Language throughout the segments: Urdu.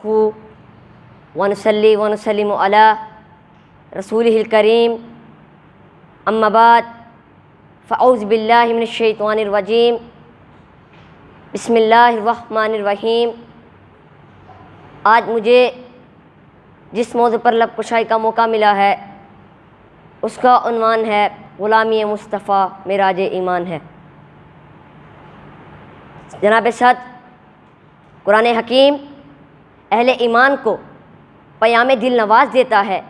ونصلی ونسلم علی رسولہ الکریم اما بعد فاعوذ باللہ من الشیطان الرجیم بسم اللہ الرحمن الرحیم۔ آج مجھے جس موضوع پر لب کشائی کا موقع ملا ہے اس کا عنوان ہے غلامی مصطفیٰ معراج ایمان ہے۔ جناب صدر قرآن حکیم اہل ایمان کو پیام دل نواز دیتا ہے،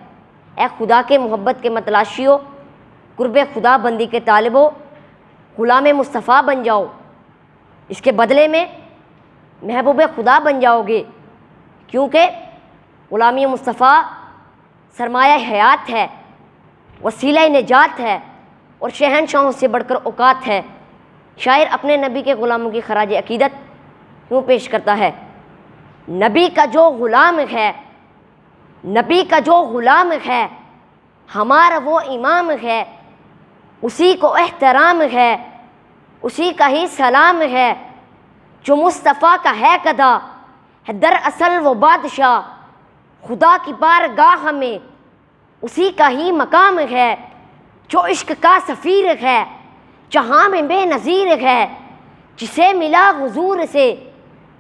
اے خدا کے محبت کے متلاشیو، قرب خدا بندی کے طالبو، غلام مصطفیٰ بن جاؤ، اس کے بدلے میں محبوب خدا بن جاؤ گے، کیونکہ غلامی مصطفیٰ سرمایہ حیات ہے، وسیلہ نجات ہے اور شہنشاہوں سے بڑھ کر اوقات ہے۔ شاعر اپنے نبی کے غلاموں کی خراج عقیدت یوں پیش کرتا ہے: نبی کا جو غلام ہے، نبی کا جو غلام ہے، ہمارا وہ امام ہے، اسی کو احترام ہے، اسی کا ہی سلام ہے، جو مصطفیٰ کا ہے گدا، ہے دراصل وہ بادشاہ، خدا کی بارگاہ میں اسی کا ہی مقام ہے، جو عشق کا سفیر ہے، جہاں میں بے نظیر ہے، جسے ملا حضور سے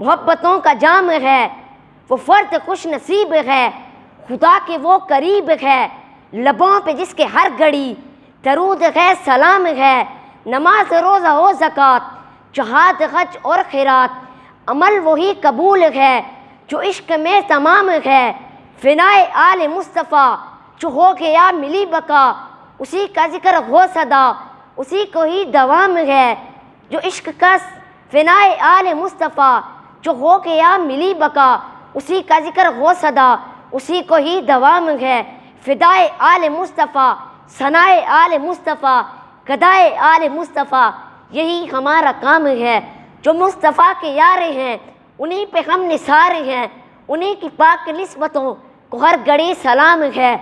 محبتوں کا جام ہے، وہ فرد خوش نصیب ہے، خدا کے وہ قریب ہے، لبوں پہ جس کے ہر گھڑی درود ہے سلام ہے، نماز روزہ و زکوٰۃ جہاد حج اور خیرات عمل وہی قبول ہے، جو عشق میں تمام ہے، فنائے آل مصطفیٰ جو ہو گیا ملی بقا، اسی کا ذکر ہو صدا، اسی کو ہی دوام ہے، جو عشق کا فنائے آل مصطفیٰ جو ہو گیا ملی بقا، اسی کا ذکر ہو صدا، اسی کو ہی دوام ہے، فدائے آل مصطفیٰ، ثنائے آل مصطفیٰ، گدائے آل مصطفیٰ، یہی ہمارا کام ہے۔ جو مصطفیٰ کے یار ہیں انہی پہ ہم نثار ہیں، انہی کی پاک نسبتوں کو ہر گھڑی سلام ہے،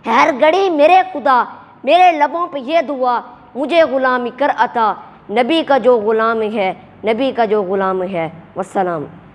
ہر گھڑی میرے خدا میرے لبوں پہ یہ دعا مجھے غلامی کر عطا، نبی کا جو غلام ہے، نبی کا جو غلام ہے۔ والسلام۔